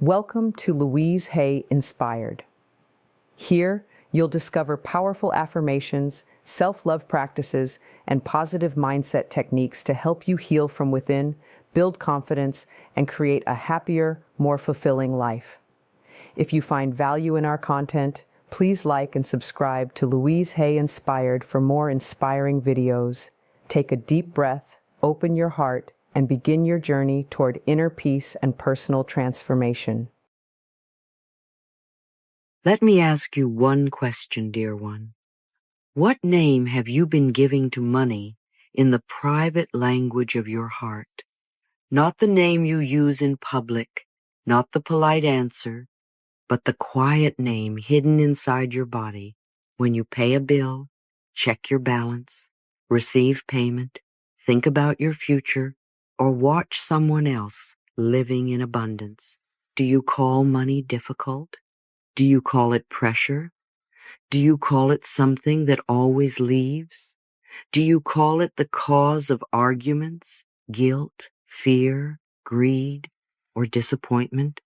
Welcome to Louise Hay Inspired. Here, you'll discover powerful affirmations, self-love practices, and positive mindset techniques to help you heal from within, build confidence, and create a happier, more fulfilling life. If you find value in our content, please like and subscribe to Louise Hay Inspired for more inspiring videos. Take a deep breath, open your heart, and begin your journey toward inner peace and personal transformation. Let me ask you one question, dear one. What name have you been giving to money in the private language of your heart? Not the name you use in public, not the polite answer, but the quiet name hidden inside your body when you pay a bill, check your balance, receive payment, think about your future, or watch someone else living in abundance. Do you call money difficult? Do you call it pressure? Do you call it something that always leaves? Do you call it the cause of arguments, guilt, fear, greed, or disappointment?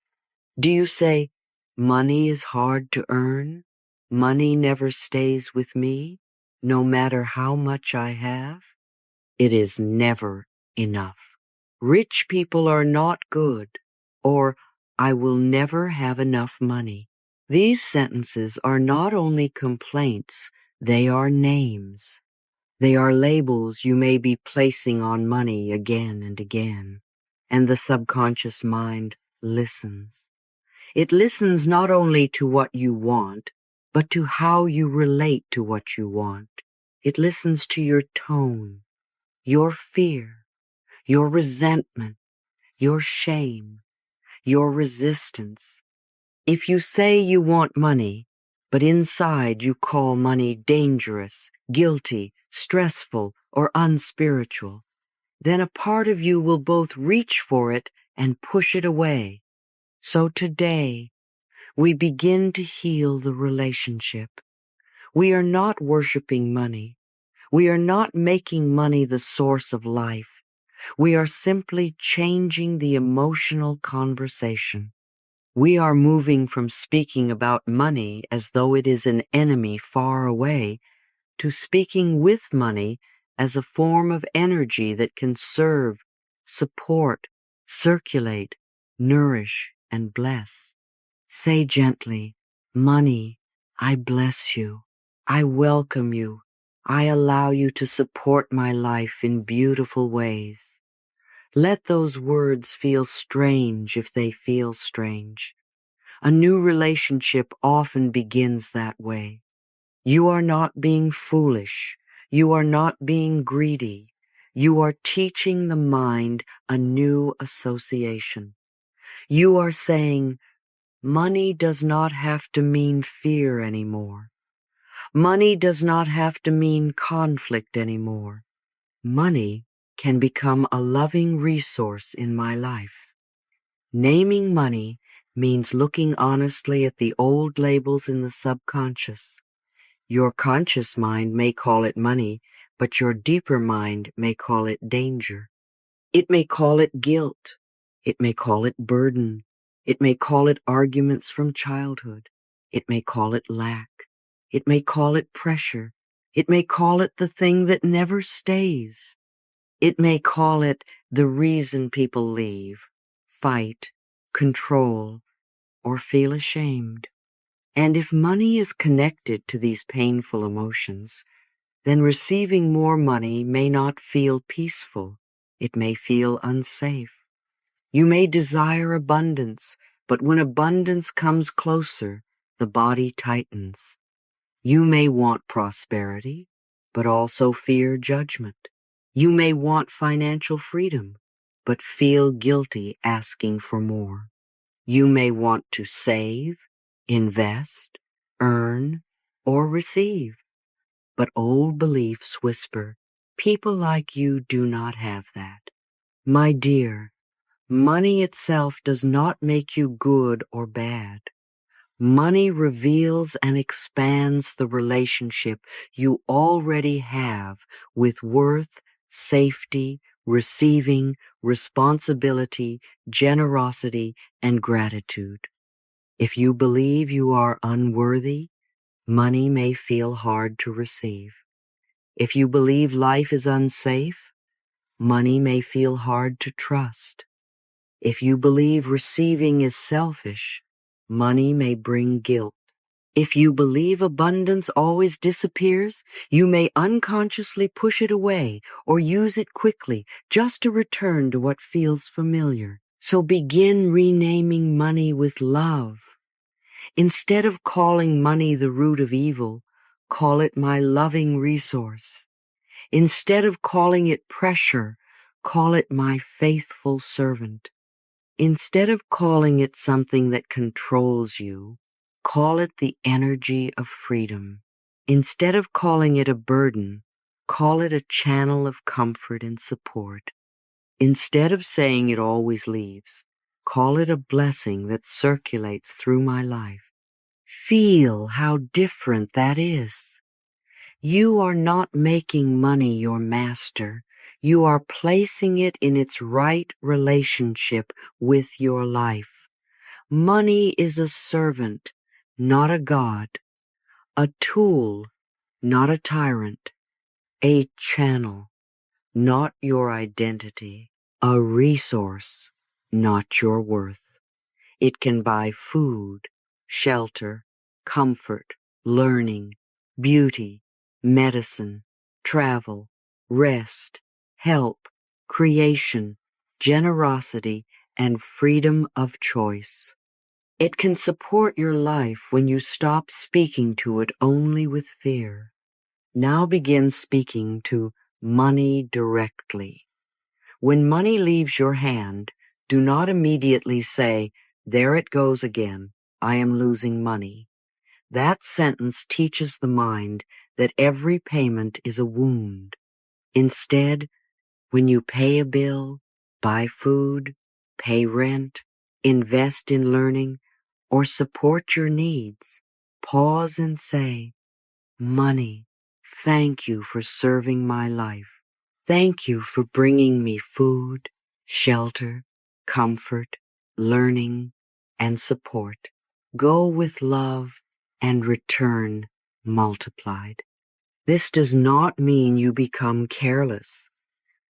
Do you say, money is hard to earn? Money never stays with me, no matter how much I have? It is never enough. Rich people are not good, or I will never have enough money. These sentences are not only complaints, they are names. They are labels you may be placing on money again and again, and the subconscious mind listens. It listens not only to what you want, but to how you relate to what you want. It listens to your tone, your fear, your resentment, your shame, your resistance. If you say you want money, but inside you call money dangerous, guilty, stressful, or unspiritual, then a part of you will both reach for it and push it away. So today, we begin to heal the relationship. We are not worshiping money. We are not making money the source of life. We are simply changing the emotional conversation. We are moving from speaking about money as though it is an enemy far away to speaking with money as a form of energy that can serve, support, circulate, nourish, and bless. Say gently, money, I bless you. I welcome you. I allow you to support my life in beautiful ways. Let those words feel strange if they feel strange. A new relationship often begins that way. You are not being foolish. You are not being greedy. You are teaching the mind a new association. You are saying, money does not have to mean fear anymore. Money does not have to mean conflict anymore. Money can become a loving resource in my life. Naming money means looking honestly at the old labels in the subconscious. Your conscious mind may call it money, but your deeper mind may call it danger. It may call it guilt. It may call it burden. It may call it arguments from childhood. It may call it lack. It may call it pressure. It may call it the thing that never stays. It may call it the reason people leave, fight, control, or feel ashamed. And if money is connected to these painful emotions, then receiving more money may not feel peaceful. It may feel unsafe. You may desire abundance, but when abundance comes closer, the body tightens. You may want prosperity, but also fear judgment. You may want financial freedom, but feel guilty asking for more. You may want to save, invest, earn, or receive. But old beliefs whisper, people like you do not have that. My dear, money itself does not make you good or bad. Money reveals and expands the relationship you already have with worth, safety, receiving, responsibility, generosity, and gratitude. If you believe you are unworthy, money may feel hard to receive. If you believe life is unsafe, money may feel hard to trust. If you believe receiving is selfish, money may bring guilt. If you believe abundance always disappears, you may unconsciously push it away or use it quickly just to return to what feels familiar. So begin renaming money with love. Instead of calling money the root of evil, call it my loving resource. Instead of calling it pressure, call it my faithful servant. Instead of calling it something that controls you, call it the energy of freedom. Instead of calling it a burden, call it a channel of comfort and support. Instead of saying it always leaves, call it a blessing that circulates through my life. Feel how different that is. You are not making money your master. You are placing it in its right relationship with your life. Money is a servant, not a god, a tool, not a tyrant, a channel, not your identity, a resource, not your worth. It can buy food, shelter, comfort, learning, beauty, medicine, travel, rest, help, creation, generosity, and freedom of choice. It can support your life when you stop speaking to it only with fear. Now begin speaking to money directly. When money leaves your hand, do not immediately say, "There it goes again. I am losing money." That sentence teaches the mind that every payment is a wound. Instead, when you pay a bill, buy food, pay rent, invest in learning, or support your needs, pause and say, "Money, thank you for serving my life. Thank you for bringing me food, shelter, comfort, learning, and support. Go with love and return multiplied." This does not mean you become careless.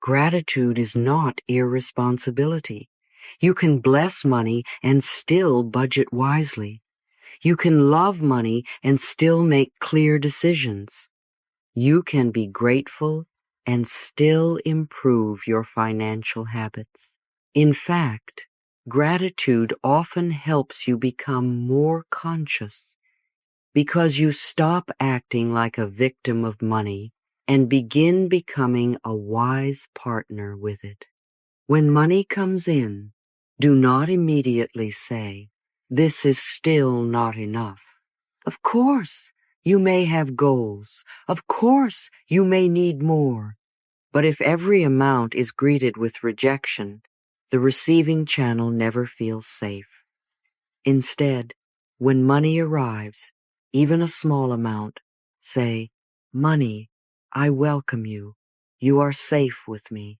Gratitude is not irresponsibility. You can bless money and still budget wisely. You can love money and still make clear decisions. You can be grateful and still improve your financial habits. In fact, gratitude often helps you become more conscious because you stop acting like a victim of money and begin becoming a wise partner with it. When money comes in, do not immediately say, "This is still not enough." Of course, you may have goals. Of course, you may need more. But if every amount is greeted with rejection, the receiving channel never feels safe. Instead, when money arrives, even a small amount, say, "Money, I welcome you. You are safe with me.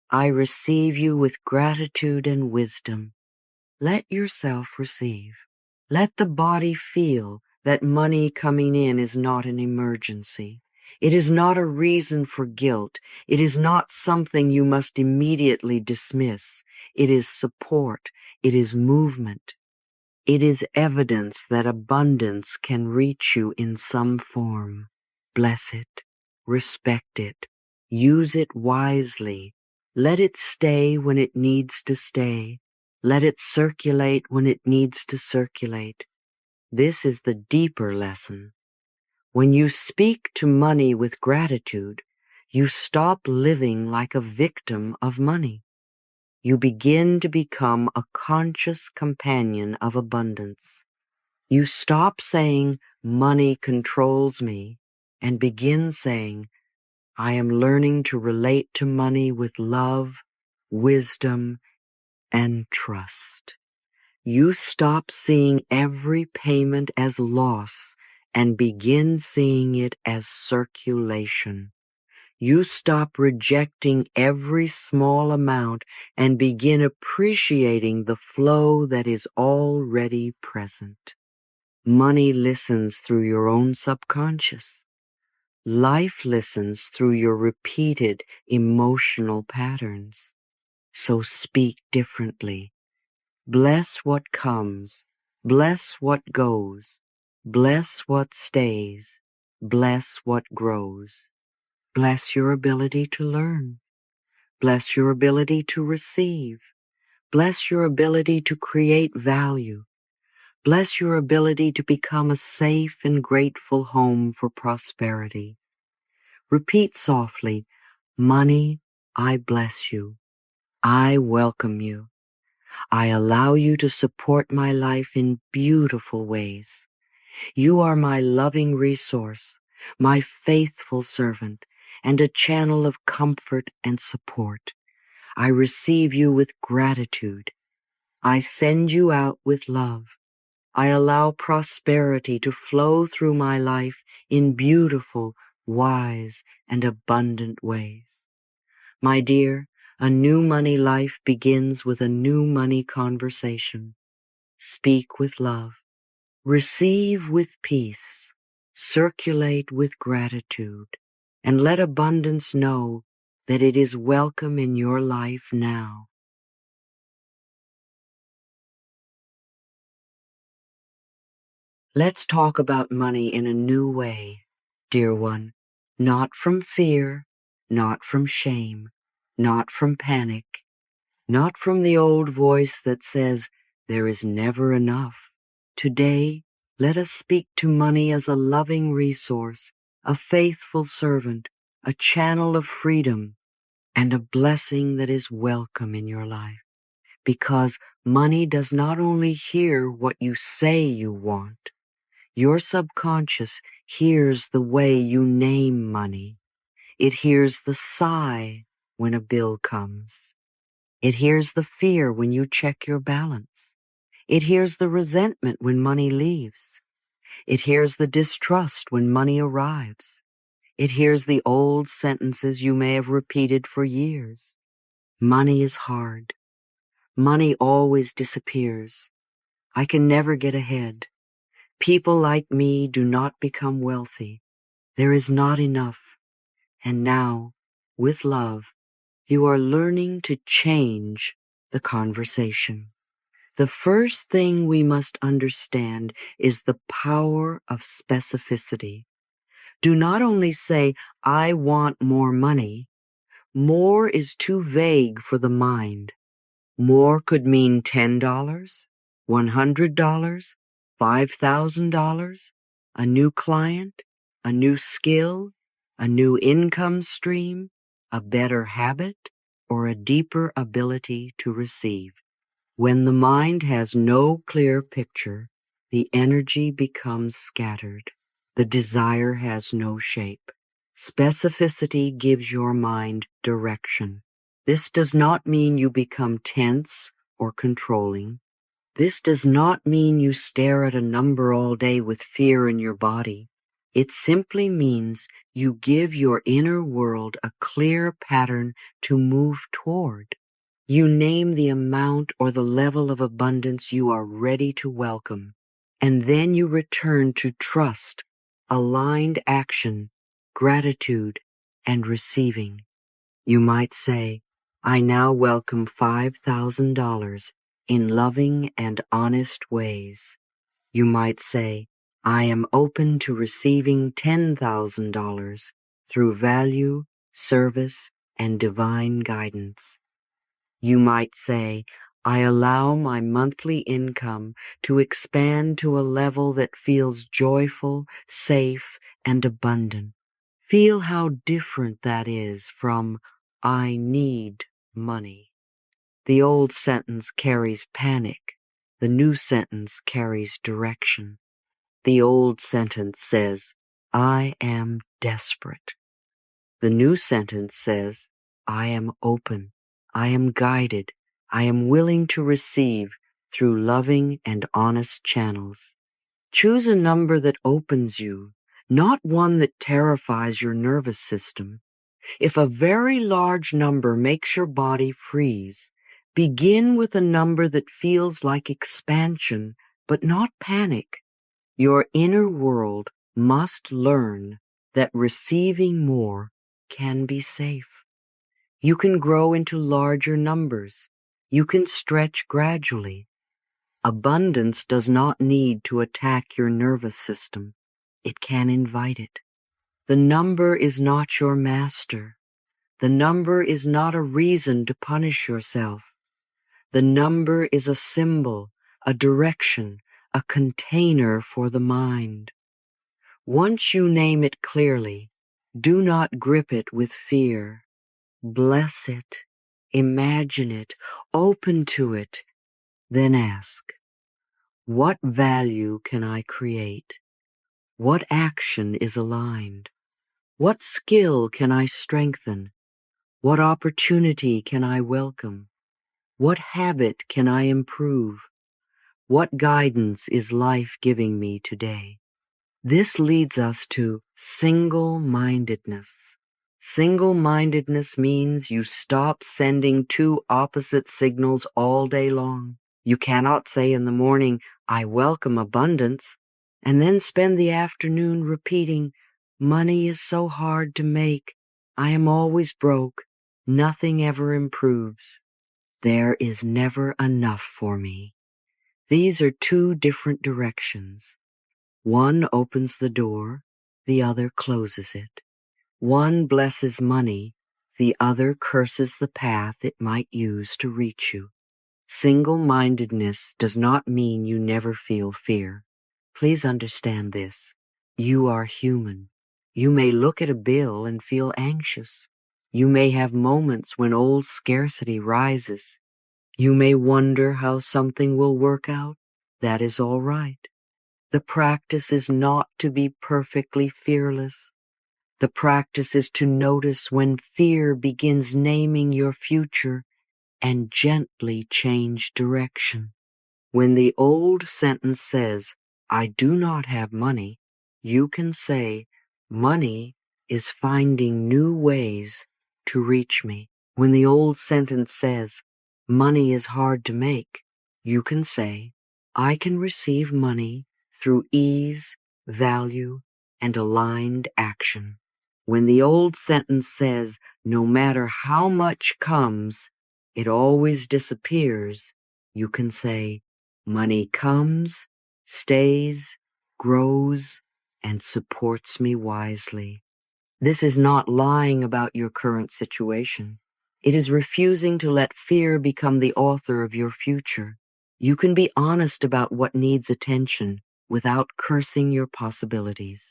I receive you with gratitude and wisdom." Let yourself receive. Let the body feel that money coming in is not an emergency. It is not a reason for guilt. It is not something you must immediately dismiss. It is support. It is movement. It is evidence that abundance can reach you in some form. Bless it. Respect it. Use it wisely. Let it stay when it needs to stay. Let it circulate when it needs to circulate. This is the deeper lesson. When you speak to money with gratitude, you stop living like a victim of money. You begin to become a conscious companion of abundance. You stop saying, "Money controls me," and begin saying, "I am learning to relate to money with love, wisdom, and trust." You stop seeing every payment as loss and begin seeing it as circulation. You stop rejecting every small amount and begin appreciating the flow that is already present. Money listens through your own subconscious. Life listens through your repeated emotional patterns. So speak differently. Bless what comes. Bless what goes. Bless what stays. Bless what grows. Bless your ability to learn. Bless your ability to receive. Bless your ability to create value. Bless your ability to become a safe and grateful home for prosperity. Repeat softly, money, I bless you. I welcome you. I allow you to support my life in beautiful ways. You are my loving resource, my faithful servant, and a channel of comfort and support. I receive you with gratitude. I send you out with love. I allow prosperity to flow through my life in beautiful, wise, and abundant ways. My dear, a new money life begins with a new money conversation. Speak with love. Receive with peace. Circulate with gratitude. And let abundance know that it is welcome in your life now. Let's talk about money in a new way, dear one. Not from fear, not from shame, not from panic, not from the old voice that says there is never enough. Today, let us speak to money as a loving resource, a faithful servant, a channel of freedom, and a blessing that is welcome in your life. Because money does not only hear what you say you want, your subconscious hears the way you name money. It hears the sigh when a bill comes. It hears the fear when you check your balance. It hears the resentment when money leaves. It hears the distrust when money arrives. It hears the old sentences you may have repeated for years. Money is hard. Money always disappears. I can never get ahead. People like me do not become wealthy. There is not enough. And now, with love, you are learning to change the conversation. The first thing we must understand is the power of specificity. Do not only say, I want more money. More is too vague for the mind. More could mean $10, $100, $5,000, a new client, a new skill, a new income stream, a better habit, or a deeper ability to receive. When the mind has no clear picture, the energy becomes scattered. The desire has no shape. Specificity gives your mind direction. This does not mean you become tense or controlling. This does not mean you stare at a number all day with fear in your body. It simply means you give your inner world a clear pattern to move toward. You name the amount or the level of abundance you are ready to welcome, and then you return to trust, aligned action, gratitude, and receiving. You might say, I now welcome $5,000 in loving and honest ways. You might say, I am open to receiving $10,000 through value, service, and divine guidance. You might say, I allow my monthly income to expand to a level that feels joyful, safe, and abundant. Feel how different that is from, I need money. The old sentence carries panic. The new sentence carries direction. The old sentence says, I am desperate. The new sentence says, I am open. I am guided. I am willing to receive through loving and honest channels. Choose a number that opens you, not one that terrifies your nervous system. If a very large number makes your body freeze, begin with a number that feels like expansion, but not panic. Your inner world must learn that receiving more can be safe. You can grow into larger numbers. You can stretch gradually. Abundance does not need to attack your nervous system. It can invite it. The number is not your master. The number is not a reason to punish yourself. The number is a symbol, a direction, a container for the mind. Once you name it clearly, do not grip it with fear. Bless it, imagine it, open to it, then ask, what value can I create? What action is aligned? What skill can I strengthen? What opportunity can I welcome? What habit can I improve? What guidance is life giving me today? This leads us to single-mindedness. Single-mindedness means you stop sending two opposite signals all day long. You cannot say in the morning, I welcome abundance, and then spend the afternoon repeating, money is so hard to make. I am always broke. Nothing ever improves. There is never enough for me. These are two different directions. One opens the door, the other closes it. One blesses money, the other curses the path it might use to reach you. Single-mindedness does not mean you never feel fear. Please understand this. You are human. You may look at a bill and feel anxious. You may have moments when old scarcity rises. You may wonder how something will work out. That is all right. The practice is not to be perfectly fearless. The practice is to notice when fear begins naming your future and gently change direction. When the old sentence says, I do not have money, you can say, money is finding new ways to reach me. When the old sentence says, money is hard to make, you can say, I can receive money through ease, value, and aligned action. When the old sentence says, no matter how much comes, it always disappears, you can say, money comes, stays, grows, and supports me wisely. This is not lying about your current situation. It is refusing to let fear become the author of your future. You can be honest about what needs attention without cursing your possibilities.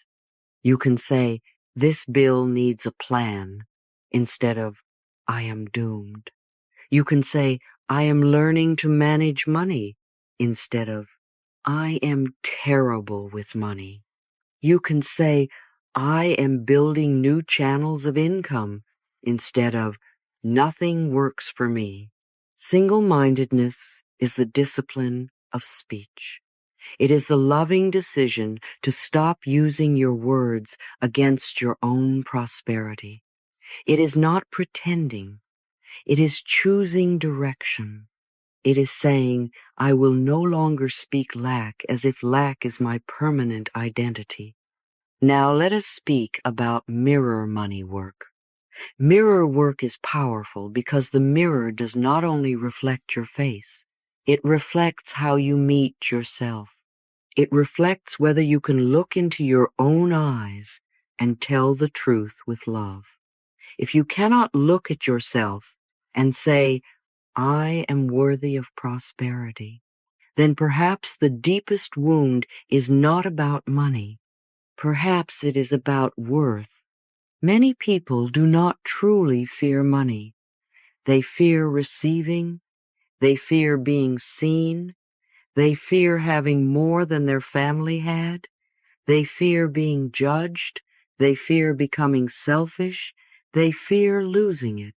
You can say, this bill needs a plan, instead of, I am doomed. You can say, I am learning to manage money, instead of, I am terrible with money. You can say, I am building new channels of income, instead of, nothing works for me. Single-mindedness is the discipline of speech. It is the loving decision to stop using your words against your own prosperity. It is not pretending. It is choosing direction. It is saying, I will no longer speak lack as if lack is my permanent identity. Now let us speak about mirror money work. Mirror work is powerful because the mirror does not only reflect your face, it reflects how you meet yourself. It reflects whether you can look into your own eyes and tell the truth with love. If you cannot look at yourself and say, I am worthy of prosperity, then perhaps the deepest wound is not about money. Perhaps it is about worth. Many people do not truly fear money. They fear receiving. They fear being seen. They fear having more than their family had. They fear being judged. They fear becoming selfish. They fear losing it.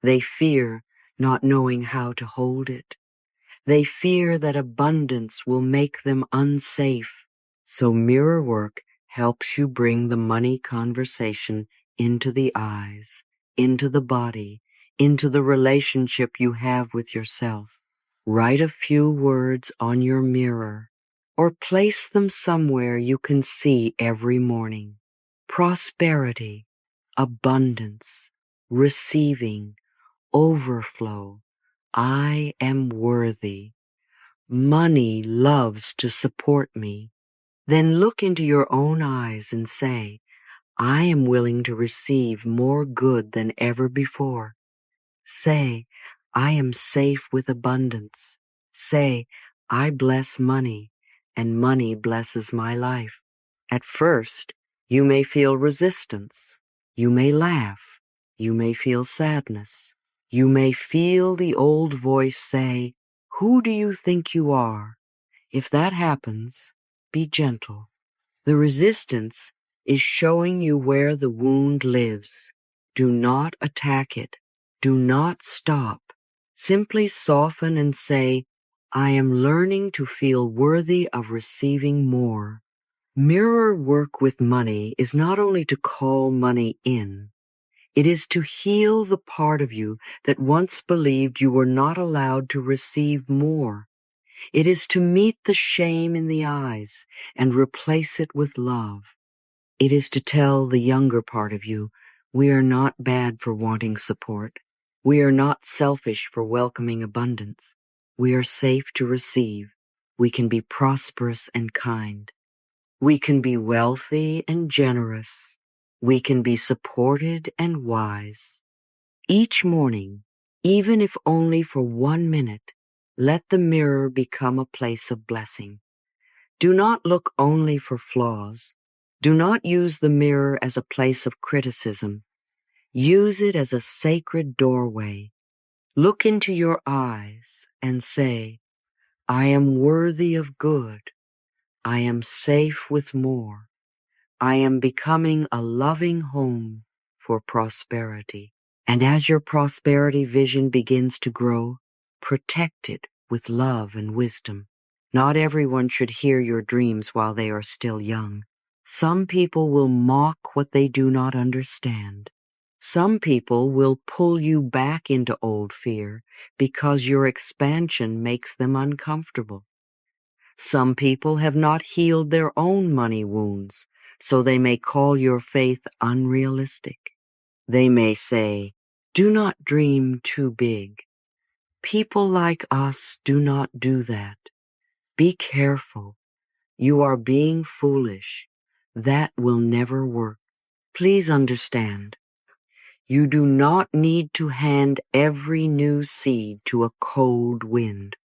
They fear not knowing how to hold it. They fear that abundance will make them unsafe. So mirror work helps you bring the money conversation into the eyes, into the body, into the relationship you have with yourself. Write a few words on your mirror or place them somewhere you can see every morning. Prosperity, abundance, receiving, overflow. I am worthy. Money loves to support me. Then look into your own eyes and say, I am willing to receive more good than ever before. Say, I am safe with abundance. Say, I bless money, and money blesses my life. At first, you may feel resistance. You may laugh. You may feel sadness. You may feel the old voice say, who do you think you are? If that happens, be gentle. The resistance is showing you where the wound lives. Do not attack it. Do not stop. Simply soften and say, I am learning to feel worthy of receiving more. Mirror work with money is not only to call money in, it is to heal the part of you that once believed you were not allowed to receive more. It is to meet the shame in the eyes and replace it with love. It is to tell the younger part of you, we are not bad for wanting support. We are not selfish for welcoming abundance. We are safe to receive. We can be prosperous and kind. We can be wealthy and generous. We can be supported and wise. Each morning, even if only for 1 minute, let the mirror become a place of blessing. Do not look only for flaws. Do not use the mirror as a place of criticism. Use it as a sacred doorway. Look into your eyes and say, I am worthy of good. I am safe with more. I am becoming a loving home for prosperity. And as your prosperity vision begins to grow, protect it with love and wisdom. Not everyone should hear your dreams while they are still young. Some people will mock what they do not understand. Some people will pull you back into old fear because your expansion makes them uncomfortable. Some people have not healed their own money wounds, so they may call your faith unrealistic. They may say, do not dream too big. People like us do not do that. Be careful. You are being foolish. That will never work. Please understand. You do not need to hand every new seed to a cold wind.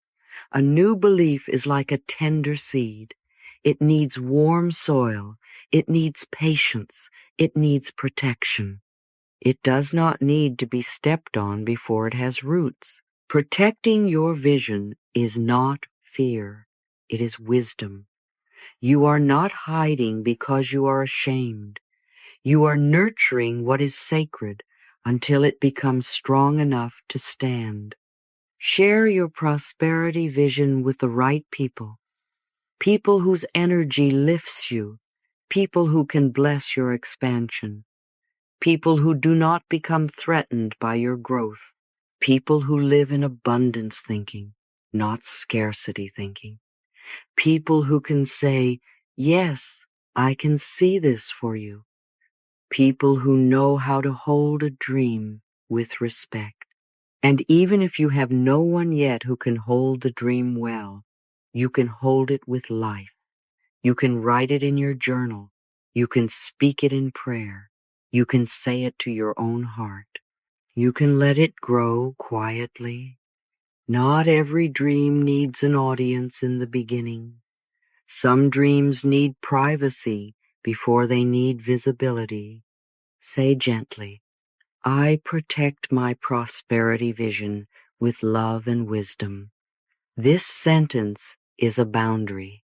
A new belief is like a tender seed. It needs warm soil. It needs patience. It needs protection. It does not need to be stepped on before it has roots. Protecting your vision is not fear. It is wisdom. You are not hiding because you are ashamed. You are nurturing what is sacred until it becomes strong enough to stand. Share your prosperity vision with the right people. People whose energy lifts you. People who can bless your expansion. People who do not become threatened by your growth. People who live in abundance thinking, not scarcity thinking. People who can say, yes, I can see this for you. People who know how to hold a dream with respect. And even if you have no one yet who can hold the dream well, you can hold it with life. You can write it in your journal. You can speak it in prayer. You can say it to your own heart. You can let it grow quietly. Not every dream needs an audience in the beginning. Some dreams need privacy before they need visibility. Say gently, I protect my prosperity vision with love and wisdom. This sentence is a boundary.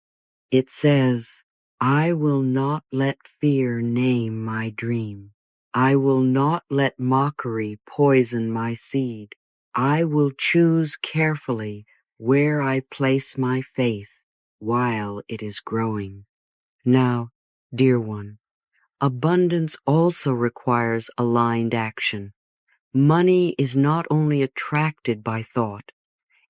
It says, I will not let fear name my dream. I will not let mockery poison my seed. I will choose carefully where I place my faith while it is growing. Now, dear one, Abundance also requires aligned action. Money is not only attracted by thought,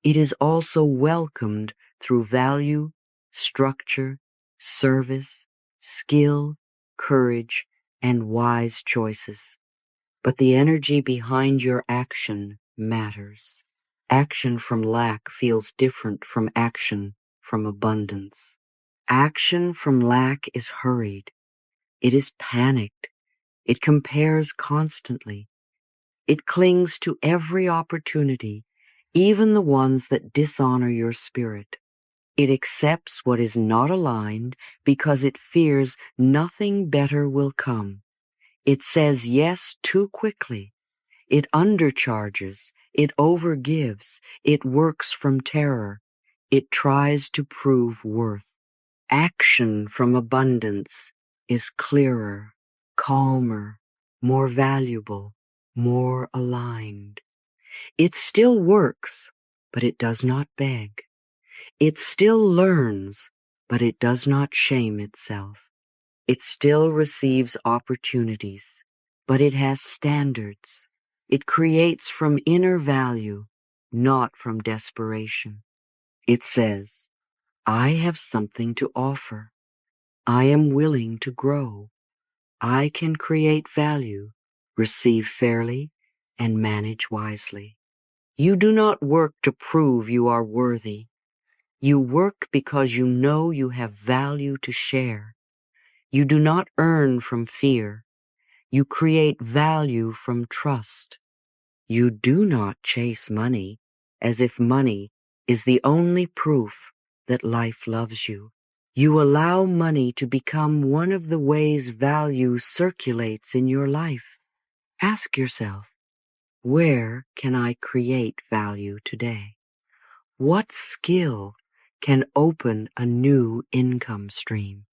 it is also welcomed through value, structure, service, skill, courage, and wise choices. But the energy behind your action matters. Action from lack feels different from action from abundance. Action from lack is hurried. It is panicked. It compares constantly. It clings to every opportunity, even the ones that dishonor your spirit. It accepts what is not aligned because it fears nothing better will come. It says yes too quickly. It undercharges. It overgives. It works from terror. It tries to prove worth. Action from abundance is clearer, calmer, more valuable, more aligned. It still works, but it does not beg. It still learns, but it does not shame itself. It still receives opportunities, but it has standards. It creates from inner value, not from desperation. It says, I have something to offer. I am willing to grow. I can create value, receive fairly, and manage wisely. You do not work to prove you are worthy. You work because you know you have value to share. You do not earn from fear. You create value from trust. You do not chase money as if money is the only proof that life loves you. You allow money to become one of the ways value circulates in your life. Ask yourself, where can I create value today? What skill can open a new income stream?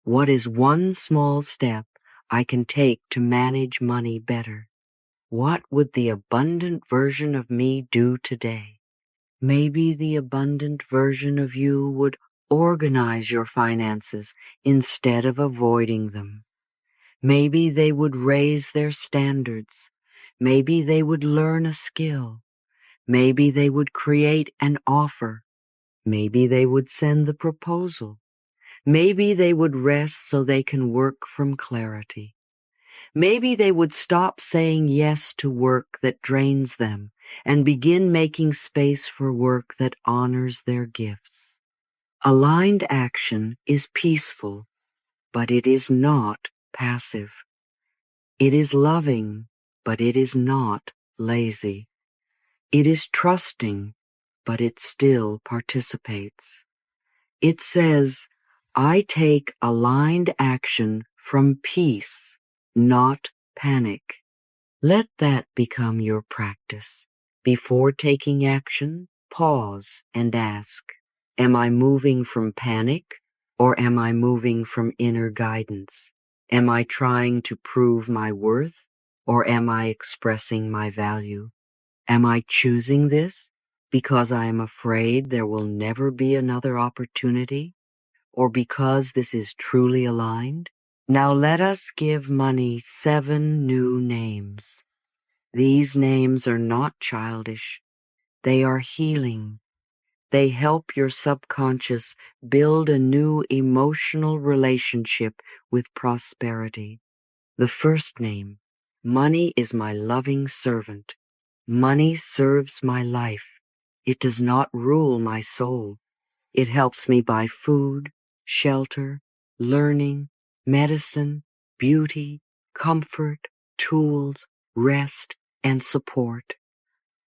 What is one small step I can take to manage money better? What would the abundant version of me do today? Maybe the abundant version of you would organize your finances instead of avoiding them. Maybe they would raise their standards. Maybe they would learn a skill. Maybe they would create an offer. Maybe they would send the proposal. Maybe they would rest so they can work from clarity. Maybe they would stop saying yes to work that drains them and begin making space for work that honors their gifts. Aligned action is peaceful, but it is not passive. It is loving, but it is not lazy. It is trusting, but it still participates. It says, I take aligned action from peace, not panic. Let that become your practice. Before taking action, pause and ask, am I moving from panic or am I moving from inner guidance? Am I trying to prove my worth or am I expressing my value? Am I choosing this because I am afraid there will never be another opportunity or because this is truly aligned? Now let us give money 7 new names. These names are not childish. They are healing. They help your subconscious build a new emotional relationship with prosperity. The first name, money is my loving servant. Money serves my life. It does not rule my soul. It helps me buy food, shelter, learning, medicine, beauty, comfort, tools, rest, and support.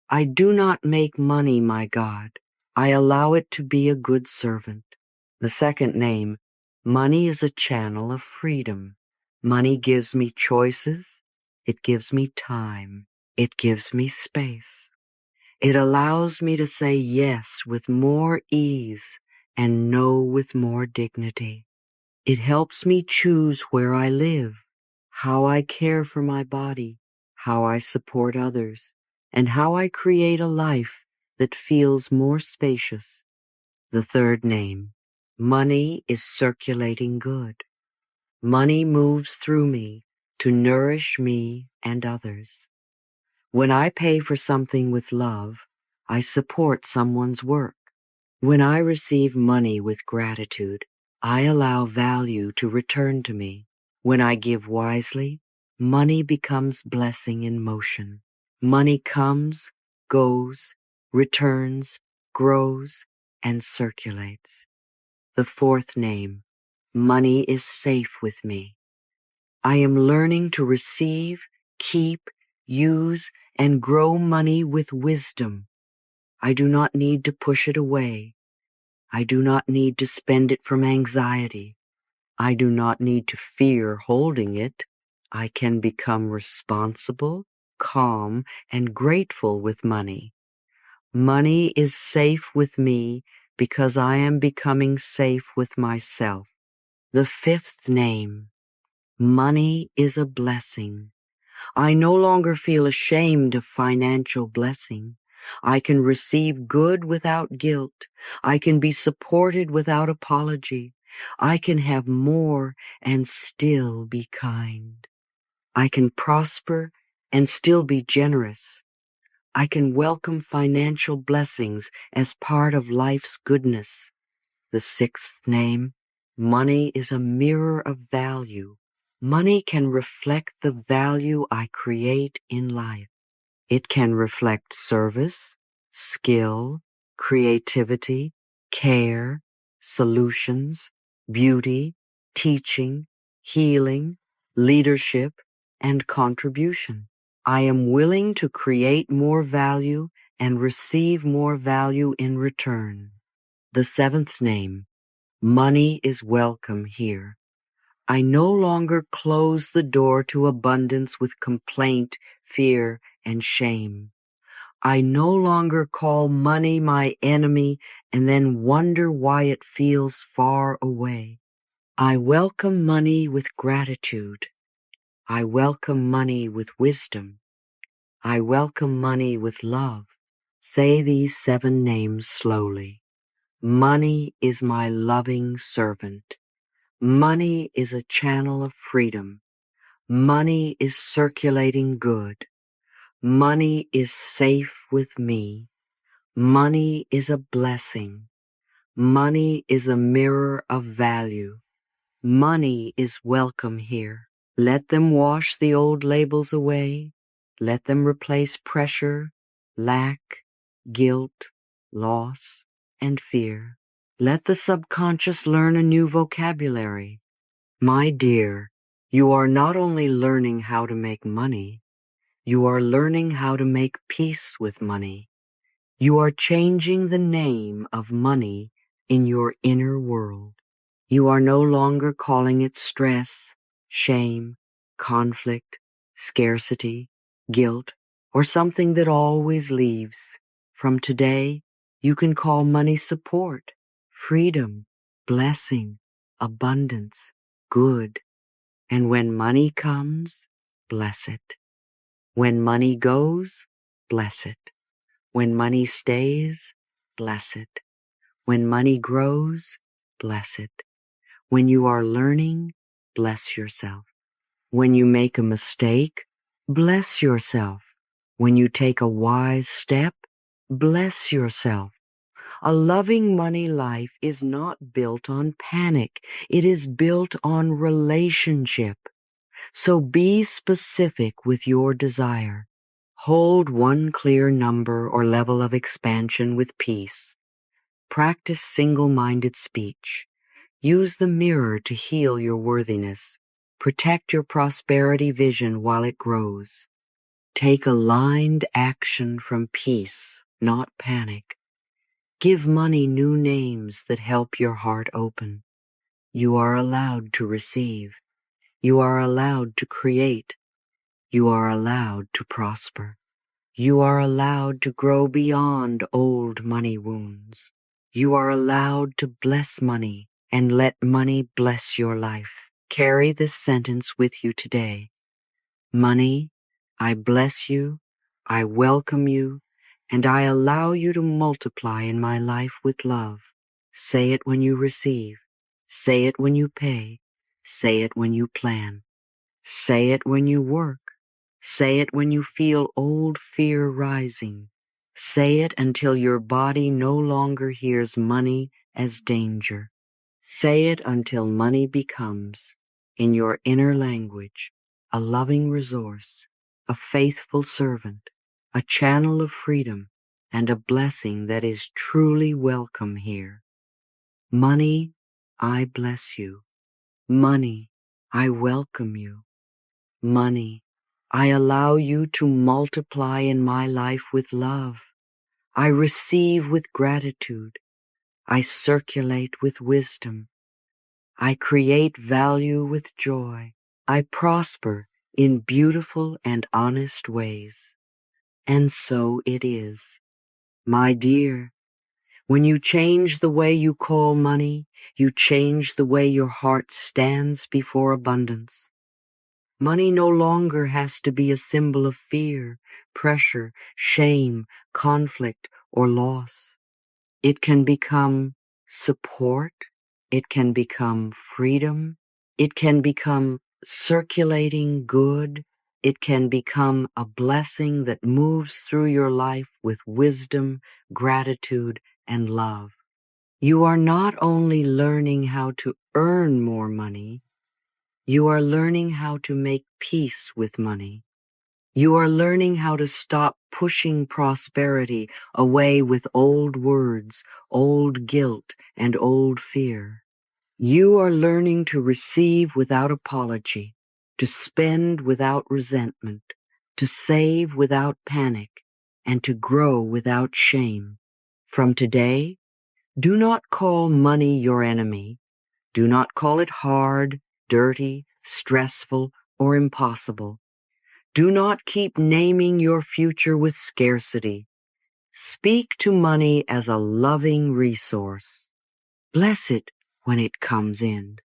I do not make money my God. I allow it to be a good servant. The second name, money is a channel of freedom. Money gives me choices. It gives me time. It gives me space. It allows me to say yes with more ease and no with more dignity. It helps me choose where I live, how I care for my body, how I support others, and how I create a life that feels more spacious. The third name, money is circulating good. Money moves through me to nourish me and others. When I pay for something with love, I support someone's work. When I receive money with gratitude, I allow value to return to me. When I give wisely, money becomes blessing in motion. Money comes, goes, returns, grows, and circulates. The fourth name, money is safe with me. I am learning to receive, keep, use, and grow money with wisdom. I do not need to push it away. I do not need to spend it from anxiety. I do not need to fear holding it. I can become responsible, calm, and grateful with money. Money is safe with me because I am becoming safe with myself. The fifth name, money is a blessing. I no longer feel ashamed of financial blessing. I can receive good without guilt. I can be supported without apology. I can have more and still be kind. I can prosper and still be generous. I can welcome financial blessings as part of life's goodness. The sixth name, money is a mirror of value. Money can reflect the value I create in life. It can reflect service, skill, creativity, care, solutions, beauty, teaching, healing, leadership, and contribution. I am willing to create more value and receive more value in return. The seventh name, money is welcome here. I no longer close the door to abundance with complaint, fear, and shame. I no longer call money my enemy and then wonder why it feels far away. I welcome money with gratitude. I welcome money with wisdom. I welcome money with love. Say these 7 names slowly. Money is my loving servant. Money is a channel of freedom. Money is circulating good. Money is safe with me. Money is a blessing. Money is a mirror of value. Money is welcome here. Let them wash the old labels away. Let them replace pressure, lack, guilt, loss, and fear. Let the subconscious learn a new vocabulary. My dear, you are not only learning how to make money, you are learning how to make peace with money. You are changing the name of money in your inner world. You are no longer calling it stress, shame, conflict, scarcity, guilt, or something that always leaves. From today, you can call money support, freedom, blessing, abundance, good. And when money comes, bless it. When money goes, bless it. When money stays, bless it. When money grows, bless it. When you are learning, bless yourself. When you make a mistake, bless yourself. When you take a wise step, bless yourself. A loving money life is not built on panic. It is built on relationship. So be specific with your desire. Hold one clear number or level of expansion with peace. Practice single-minded speech. Use the mirror to heal your worthiness. Protect your prosperity vision while it grows. Take aligned action from peace, not panic. Give money new names that help your heart open. You are allowed to receive. You are allowed to create. You are allowed to prosper. You are allowed to grow beyond old money wounds. You are allowed to bless money and let money bless your life. Carry this sentence with you today. Money, I bless you, I welcome you, and I allow you to multiply in my life with love. Say it when you receive. Say it when you pay. Say it when you plan. Say it when you work. Say it when you feel old fear rising. Say it until your body no longer hears money as danger. Say it until money becomes, in your inner language, a loving resource, a faithful servant, a channel of freedom, and a blessing that is truly welcome here. Money, I bless you. Money, I welcome you. Money, I allow you to multiply in my life with love. I receive with gratitude. I circulate with wisdom. I create value with joy. I prosper in beautiful and honest ways. And so it is. My dear, when you change the way you call money, you change the way your heart stands before abundance. Money no longer has to be a symbol of fear, pressure, shame, conflict, or loss. It can become support. It can become freedom. It can become circulating good. It can become a blessing that moves through your life with wisdom, gratitude, and love. You are not only learning how to earn more money, you are learning how to make peace with money. You are learning how to stop pushing prosperity away with old words, old guilt, and old fear. You are learning to receive without apology, to spend without resentment, to save without panic, and to grow without shame. From today, do not call money your enemy. Do not call it hard, dirty, stressful, or impossible. Do not keep naming your future with scarcity. Speak to money as a loving resource. Bless it when it comes in.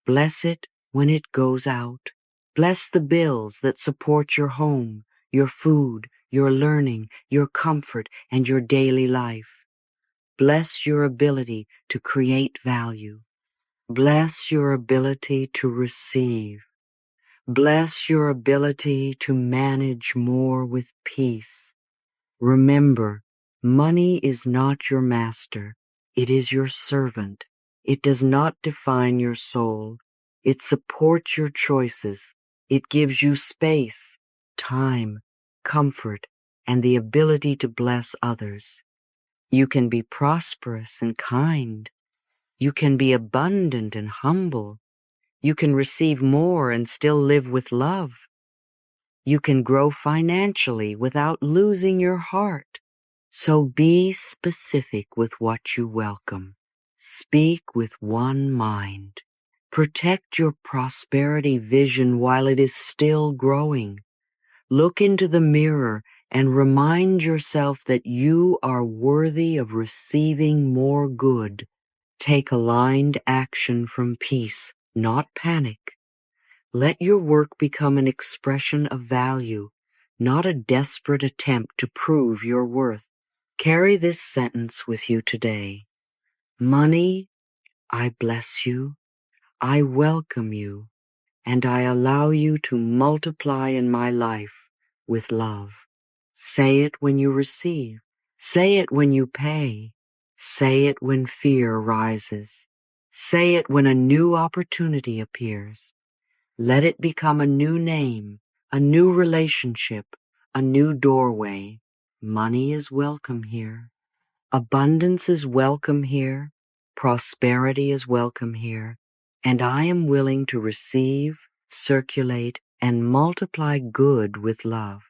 Bless it when it goes out. Bless the bills that support your home, your food, your learning, your comfort, and your daily life. Bless your ability to create value. Bless your ability to receive. Bless your ability to manage more with peace. Remember, money is not your master. It is your servant. It does not define your soul. It supports your choices. It gives you space, time, comfort, and the ability to bless others. You can be prosperous and kind. You can be abundant and humble. You can receive more and still live with love. You can grow financially without losing your heart. So be specific with what you welcome. Speak with one mind. Protect your prosperity vision while it is still growing. Look into the mirror and remind yourself that you are worthy of receiving more good. Take aligned action from peace, not panic. Let your work become an expression of value, not a desperate attempt to prove your worth. Carry this sentence with you today. Money, I bless you, I welcome you, and I allow you to multiply in my life with love. Say it when you receive. Say it when you pay. Say it when fear rises. Say it when a new opportunity appears. Let it become a new name, a new relationship, a new doorway. Money is welcome here. Abundance is welcome here. Prosperity is welcome here. And I am willing to receive, circulate, and multiply good with love.